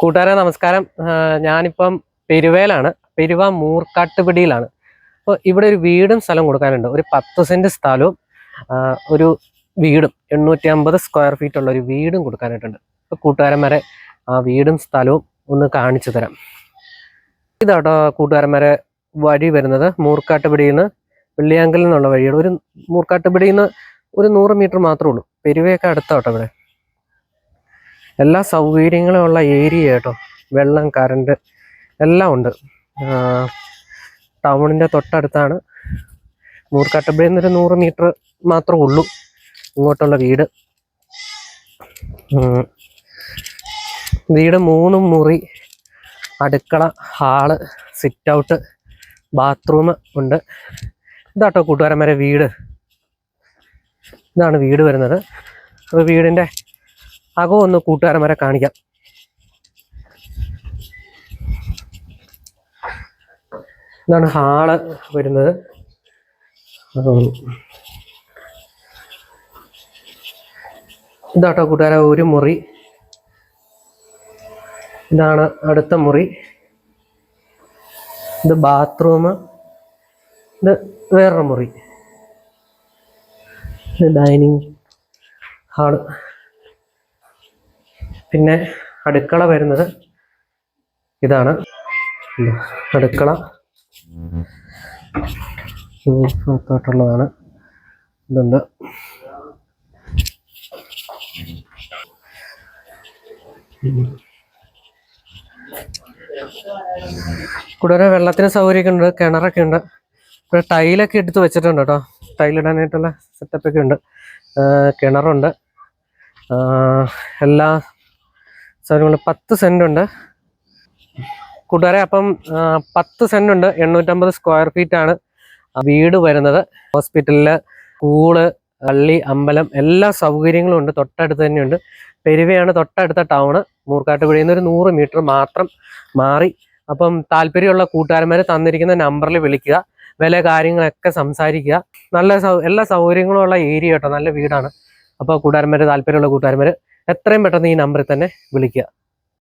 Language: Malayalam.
കൂട്ടുകാരെ നമസ്കാരം. ഞാനിപ്പം പെരുവേലാണ്, പെരുവ മൂർക്കാട്ടുപിടിയിലാണ്. അപ്പോൾ ഇവിടെ ഒരു വീടും സ്ഥലം കൊടുക്കാനുണ്ട്. ഒരു 10 സെന്റ് സ്ഥലവും ഒരു വീടും 850 സ്ക്വയർ ഫീറ്റ് ഉള്ള ഒരു വീടും കൊടുക്കാനായിട്ടുണ്ട്. അപ്പോൾ കൂട്ടുകാരന്മാരെ ആ വീടും സ്ഥലവും ഒന്ന് കാണിച്ചു തരാം. ഇതാട്ടോ കൂട്ടുകാരന്മാരെ വഴി വരുന്നത്. മൂർക്കാട്ടുപിടിയിൽ നിന്ന് വെള്ളിയാങ്കലിൽ നിന്നുള്ള വഴിയാണ്. ഒരു മൂർക്കാട്ടുപിടിയിൽ നിന്ന് ഒരു 100 മീറ്റർ മാത്രമേ ഉള്ളൂ. പെരുവയൊക്കെ അടുത്താട്ടോ ഇവിടെ. എല്ലാ സൗകര്യങ്ങളും ഉള്ള ഏരിയ കേട്ടോ. വെള്ളം, കറണ്ട് എല്ലാം ഉണ്ട്. ടൗണിൻ്റെ തൊട്ടടുത്താണ്. മൂർക്കാട്ടുപുഴയിൽ നിന്നൊരു 100 മീറ്റർ മാത്രമേ ഉള്ളൂ ഇങ്ങോട്ടുള്ള വീട്. വീട് 3 മുറി, അടുക്കള, ഹാള്, സിറ്റ് ഔട്ട്, ബാത്റൂം ഉണ്ട്. ഇതാട്ടോ കൂട്ടുകാരന്മാരെ വീട്. ഇതാണ് വീട് വരുന്നത്. അപ്പോൾ വീടിൻ്റെ അകം ഒന്ന് കൂട്ടുകാരന്മാരെ കാണിക്കാം. ഇതാണ് ഹാള് വരുന്നത്. ഇതാട്ടോ കൂട്ടുകാരെ ഒരു മുറി. ഇതാണ് അടുത്ത മുറി. ഇത് ബാത്റൂം. ഇത് വേറൊരു മുറി. ഇത് ഡൈനിങ് ഹാള്. പിന്നെ അടുക്കള വരുന്നത് ഇതാണ്. അടുക്കള പുറത്തോട്ടുള്ളതാണ്. ഇതുണ്ട്. കൂടുതൽ വെള്ളത്തിന് സൗകര്യമൊക്കെ ഉണ്ട്. കിണറൊക്കെ ഉണ്ട്. ഇവിടെ ടൈലൊക്കെ എടുത്ത് വെച്ചിട്ടുണ്ട് കേട്ടോ. ടൈലിടാനായിട്ടുള്ള സെറ്റപ്പൊക്കെ ഉണ്ട്. കിണറുണ്ട്. എല്ലാ സൗകര്യങ്ങളും. 10 സെന്റ് ഉണ്ട് കൂട്ടുകാരെ. അപ്പം 10 സെന്റ് ഉണ്ട്. 850 സ്ക്വയർ ഫീറ്റ് ആണ് വീട് വരുന്നത്. ഹോസ്പിറ്റലില്, സ്കൂള്, പള്ളി, അമ്പലം എല്ലാ സൗകര്യങ്ങളും ഉണ്ട്. തൊട്ടടുത്ത് തന്നെയുണ്ട്. പെരുവയാണ് തൊട്ടടുത്ത ടൗണ്. മൂർക്കാട്ടുപുഴയിൽ നിന്ന് ഒരു 100 മീറ്റർ മാത്രം മാറി. അപ്പം താല്പര്യമുള്ള കൂട്ടുകാരന്മാർ തന്നിരിക്കുന്ന നമ്പറിൽ വിളിക്കുക. വില കാര്യങ്ങളൊക്കെ സംസാരിക്കുക. നല്ല എല്ലാ സൗകര്യങ്ങളും ഉള്ള ഏരിയ കേട്ടോ. നല്ല വീടാണ്. അപ്പോൾ കൂട്ടുകാരന്മാർ, താല്പര്യമുള്ള കൂട്ടുകാരന്മാർ എത്രയും പെട്ടെന്ന് ഈ നമ്പറിൽ തന്നെ വിളിക്കുക.